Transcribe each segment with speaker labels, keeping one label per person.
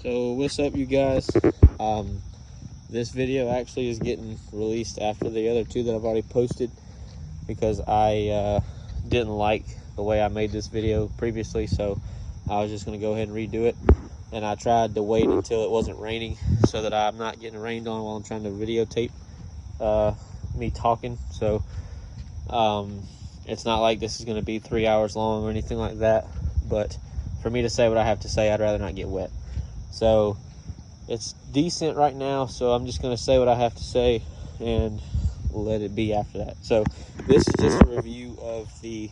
Speaker 1: So what's up, you guys? This video actually is getting released after the other two that I've already posted because I didn't like the way I made this video previously, so I was just going to go ahead and redo it. And I tried to wait until it wasn't raining so that I'm not getting rained on while I'm trying to videotape me talking. So it's not like this is going to be 3 hours long or anything like that, but for me to say what I have to say, I'd rather not get wet. So it's decent right now, so I'm just going to say what I have to say and let it be after that. So this is just a review of the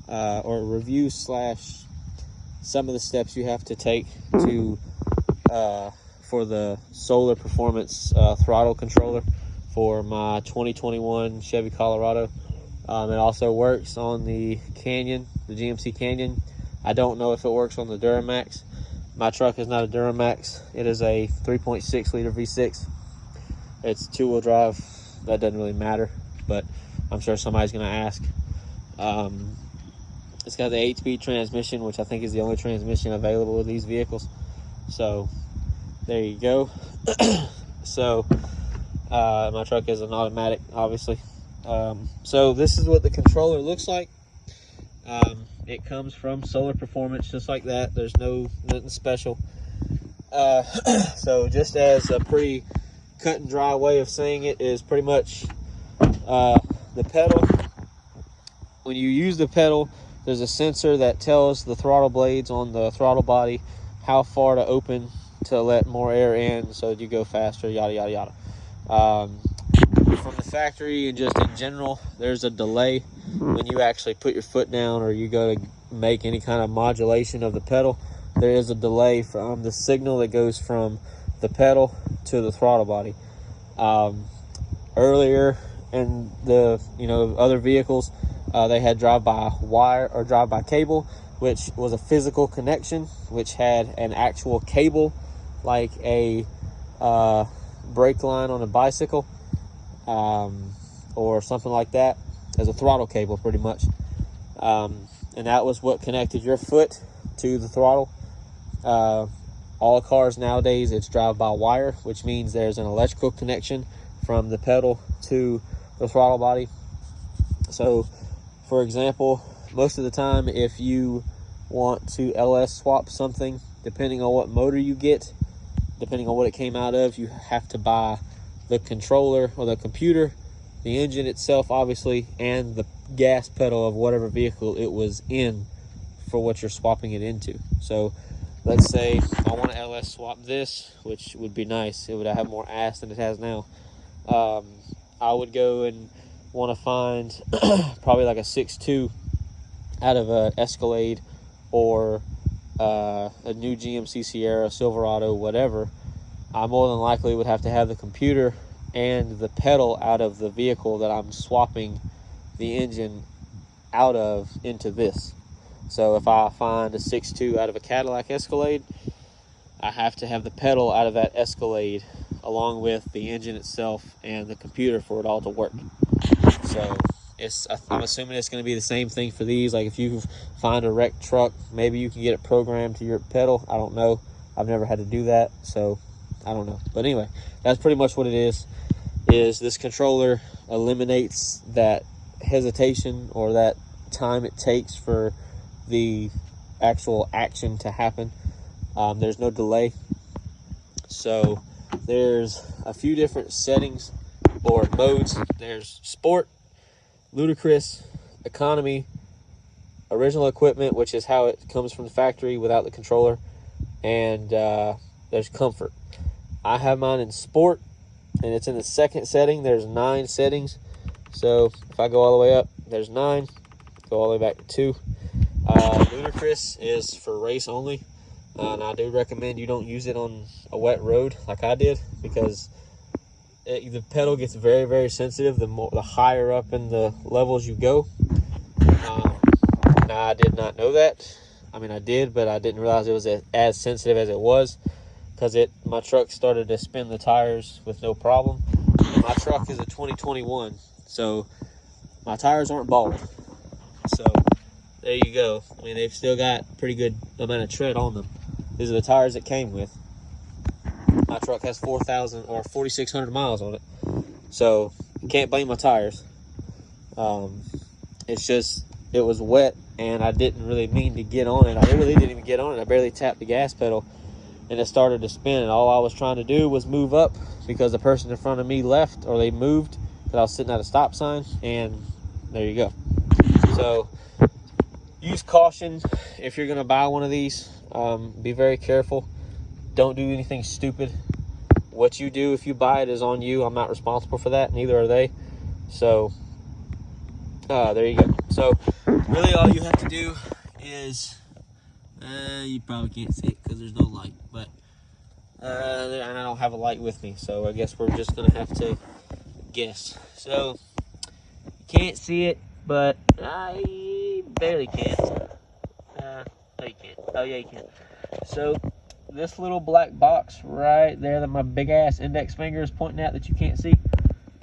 Speaker 1: or a review slash some of the steps you have to take to for the solar performance throttle controller for my 2021 Chevy Colorado. It also works on the Canyon, the GMC Canyon. I don't know if it works on the Duramax. My truck is not a Duramax. It is a 3.6 liter V6. It's two-wheel drive. That doesn't really matter, but I'm sure somebody's going to ask. It's got the 8-speed transmission, which I think is the only transmission available with these vehicles. So there you go. So my truck is an automatic, obviously. So this is what the controller looks like. It comes from Solar Performance, just like that. There's nothing special. So just as a pretty cut and dry way of saying it is pretty much the pedal. When you use the pedal, there's a sensor that tells the throttle blades on the throttle body how far to open to let more air in so you go faster, yada, yada, yada. From the factory and just in general, there's a delay when you actually put your foot down or you go to make any kind of modulation of the pedal. There is a delay from the signal that goes from the pedal to the throttle body. Earlier in the other vehicles, they had drive-by wire or drive-by cable, which was a physical connection, which had an actual cable like a brake line on a bicycle, or something like that, as a throttle cable pretty much. And that was what connected your foot to the throttle. All cars nowadays, it's drive-by wire, which means there's an electrical connection from the pedal to the throttle body. So for example, most of the time if you want to LS swap something, depending on what motor you get, depending on what it came out of, you have to buy the controller or the computer, the engine itself obviously, and the gas pedal of whatever vehicle it was in for what you're swapping it into. So let's say I want to LS swap this, which would be nice. It would have more ass than it has now. I would go and want to find probably like a 6.2 out of a Escalade or a new GMC Sierra, Silverado, whatever. I more than likely would have to have the computer and the pedal out of the vehicle that I'm swapping the engine out of into this. So if I find a 6.2 out of a Cadillac Escalade, I have to have the pedal out of that Escalade along with the engine itself and the computer for it all to work. So I'm assuming it's going to be the same thing for these. Like if you find a wrecked truck, maybe you can get it programmed to your pedal. I don't know. I've never had to do that, so I don't know. But anyway, that's pretty much what it is this controller eliminates that hesitation or that time it takes for the actual action to happen. There's no delay. So there's a few different settings or modes. There's sport, ludicrous, economy, original equipment, which is how it comes from the factory without the controller, and there's comfort. I have mine in sport, and it's in the second setting. There's 9 settings. So if I go all the way up, there's 9. Go all the way back to 2. Ludicrous is for race only, and I do recommend you don't use it on a wet road like I did, because the pedal gets very, very sensitive the higher up in the levels you go. Now I did not know that. I mean, I did, but I didn't realize it was as sensitive as it was, because my truck started to spin the tires with no problem. And my truck is a 2021, so my tires aren't bald. So there you go. I mean, they've still got pretty good amount of tread on them. These are the tires it came with. My truck has 4,000 or 4,600 miles on it. So you can't blame my tires. It's just, it was wet and I didn't really mean to get on it. I really didn't even get on it. I barely tapped the gas pedal and it started to spin. And all I was trying to do was move up because the person in front of me left, or they moved because I was sitting at a stop sign, and there you go. So use caution if you're gonna buy one of these. Be very careful. Don't do anything stupid. What you do if you buy it is on you. I'm not responsible for that, neither are they. So there you go. So really all you have to do is you probably can't see it because there's no light, but and I don't have a light with me, so I guess we're just gonna have to guess. So you can't see it, but I barely can. No, you can't. Oh yeah, you can. So this little black box right there that my big ass index finger is pointing at that you can't see,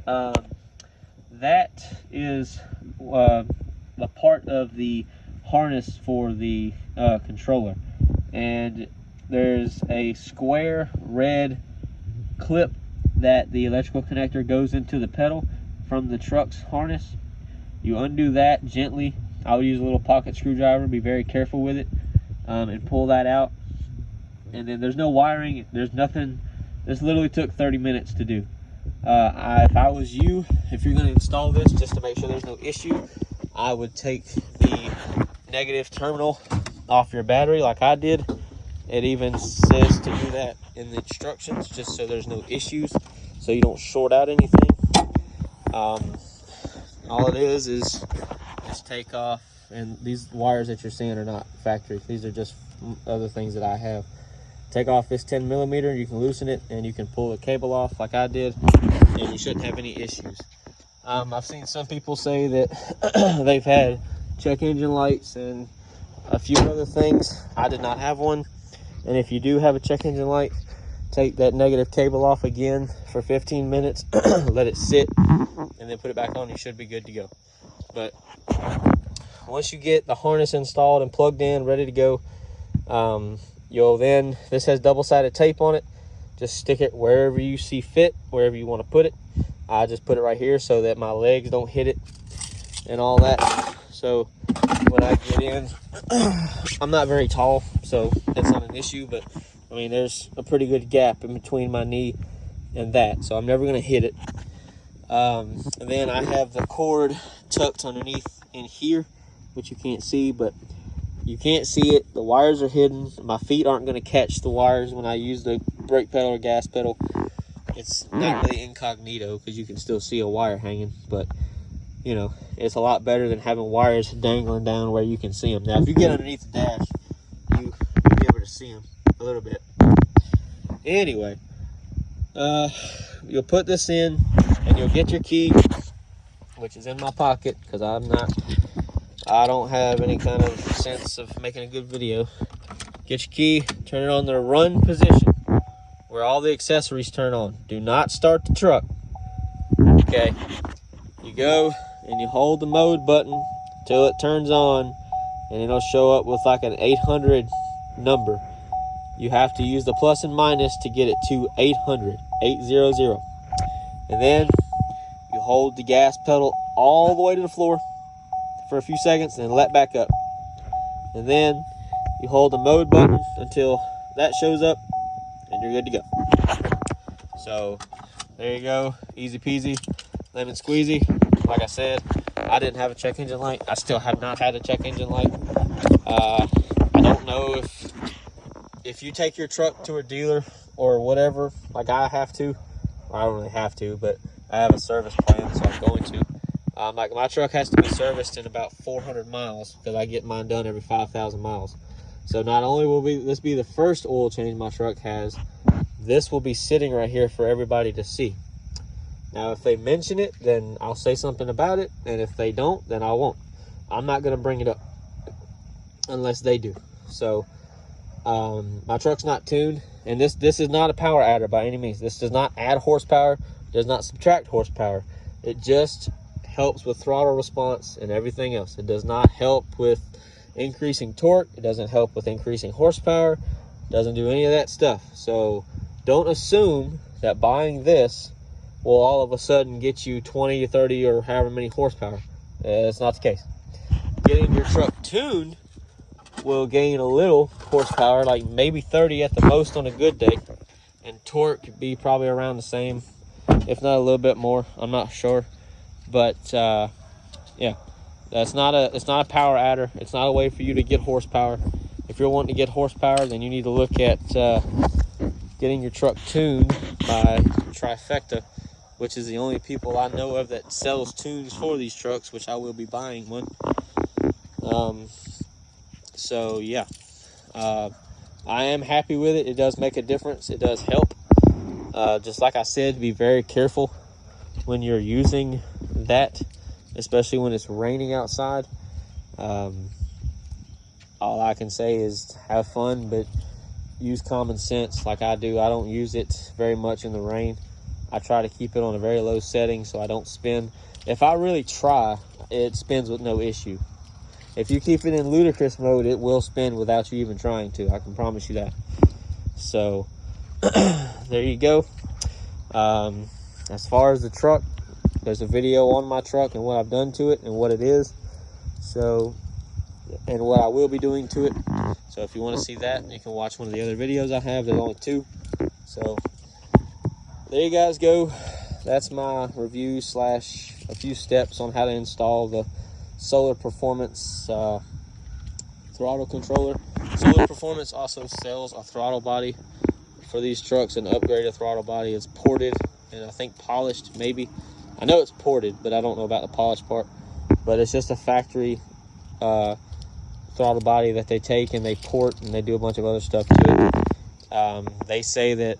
Speaker 1: that is a part of the harness for the controller. And there's a square red clip that the electrical connector goes into the pedal from the truck's harness. You undo that gently. I would use a little pocket screwdriver, be very careful with it, and pull that out. And then there's no wiring, there's nothing. This literally took 30 minutes to do. If I was you, if you're going to install this, just to make sure there's no issue, I would take the negative terminal off your battery like I did. It even says to do that in the instructions, just so there's no issues, so you don't short out anything. All it is just take off, and these wires that you're seeing are not factory. These are just other things that I have. Take off this 10 millimeter, you can loosen it, and you can pull the cable off like I did, and you shouldn't have any issues. I've seen some people say that they've had check engine lights and a few other things. I did not have one. And if you do have a check engine light, take that negative cable off again for 15 minutes, let it sit, and then put it back on. You should be good to go. But once you get the harness installed and plugged in, ready to go, you'll then, this has double-sided tape on it. Just stick it wherever you see fit, wherever you want to put it. I just put it right here so that my legs don't hit it and all that. So when I get in, I'm not very tall, so that's not an issue, but I mean, there's a pretty good gap in between my knee and that, so I'm never going to hit it. And then I have the cord tucked underneath in here, which you can't see, but you can't see it. The wires are hidden. My feet aren't going to catch the wires when I use the brake pedal or gas pedal. It's not really incognito because you can still see a wire hanging, but you know, it's a lot better than having wires dangling down where you can see them. Now, if you get underneath the dash, you'll be able to see them a little bit. Anyway, you'll put this in and you'll get your key, which is in my pocket because I don't have any kind of sense of making a good video. Get your key, turn it on the run position where all the accessories turn on. Do not start the truck. Okay, you go and you hold the mode button till it turns on, and it'll show up with like an 800 number. You have to use the plus and minus to get it to 800, 800. And then you hold the gas pedal all the way to the floor for a few seconds and let back up. And then you hold the mode button until that shows up and you're good to go. So there you go, easy peasy, lemon squeezy. Like I said, I didn't have a check engine light. I still have not had a check engine light. I don't know if you take your truck to a dealer or whatever, like I have to. I don't really have to, but I have a service plan, so I'm going to. Like my truck has to be serviced in about 400 miles because I get mine done every 5,000 miles. So not only will this be the first oil change my truck has, this will be sitting right here for everybody to see. Now, if they mention it, then I'll say something about it, and if they don't, then I won't. I'm not going to bring it up unless they do. So my truck's not tuned, and this is not a power adder by any means. This does not add horsepower, does not subtract horsepower. It just helps with throttle response and everything else. It does not help with increasing torque. It doesn't help with increasing horsepower. It doesn't do any of that stuff. So don't assume that buying this will all of a sudden get you 20 or 30 or however many horsepower. That's not the case. Getting your truck tuned will gain a little horsepower, like maybe 30 at the most on a good day, and torque could be probably around the same, if not a little bit more. I'm not sure, but yeah, it's not a power adder. It's not a way for you to get horsepower. If you're wanting to get horsepower, then you need to look at getting your truck tuned by Trifecta, which is the only people I know of that sells tunes for these trucks, which I will be buying one. So yeah, I am happy with it. It does make a difference. It does help. Just like I said, be very careful when you're using that, especially when it's raining outside. All I can say is have fun, but use common sense like I do. I don't use it very much in the rain. I try to keep it on a very low setting so I don't spin. If I really try, it spins with no issue. If you keep it in ludicrous mode, it will spin without you even trying to. I can promise you that. So there you go. As far as the truck, there's a video on my truck and what I've done to it and what it is. So, and what I will be doing to it. So if you want to see that, you can watch one of the other videos I have. There's only 2. So there you guys go. That's my review / a few steps on how to install the Solar Performance throttle controller. Solar Performance also sells a throttle body for these trucks, an upgraded throttle body. It's ported and I think polished, maybe. I know it's ported, but I don't know about the polished part. But it's just a factory throttle body that they take and they port, and they do a bunch of other stuff to it. They say that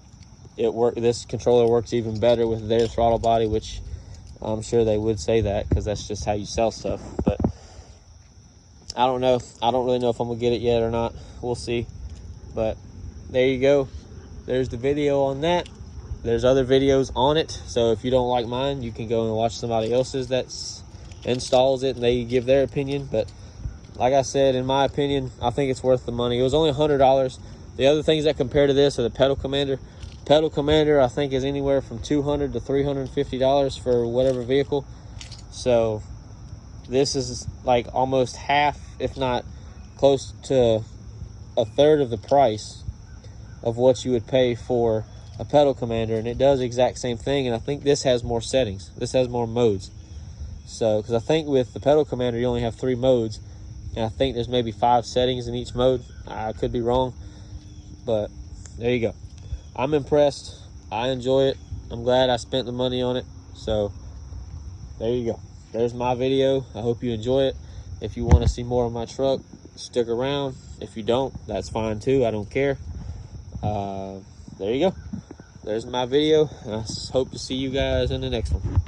Speaker 1: this controller works even better with their throttle body, which I'm sure they would say that because that's just how you sell stuff. But I don't know. I don't really know if I'm gonna get it yet or not. We'll see. But there you go. There's the video on that. There's other videos on it, so if you don't like mine, you can go and watch somebody else's that installs it and they give their opinion. But like I said, in my opinion, I think it's worth the money. It was only $100. The other things that compare to this are the Pedal Commander. Pedal Commander, I think, is anywhere from $200 to $350 for whatever vehicle. So this is like almost half, if not close to a third of the price of what you would pay for a Pedal Commander, and it does the exact same thing. And I think this has more settings. This has more modes. So, because I think with the Pedal Commander, you only have 3 modes, and I think there's maybe 5 settings in each mode. I could be wrong, but there you go. I'm impressed. I enjoy it. I'm glad I spent the money on it. So there you go. There's my video. I hope you enjoy it. If you want to see more of my truck, stick around. If you don't, that's fine too. I don't care. There you go. There's my video. I hope to see you guys in the next one.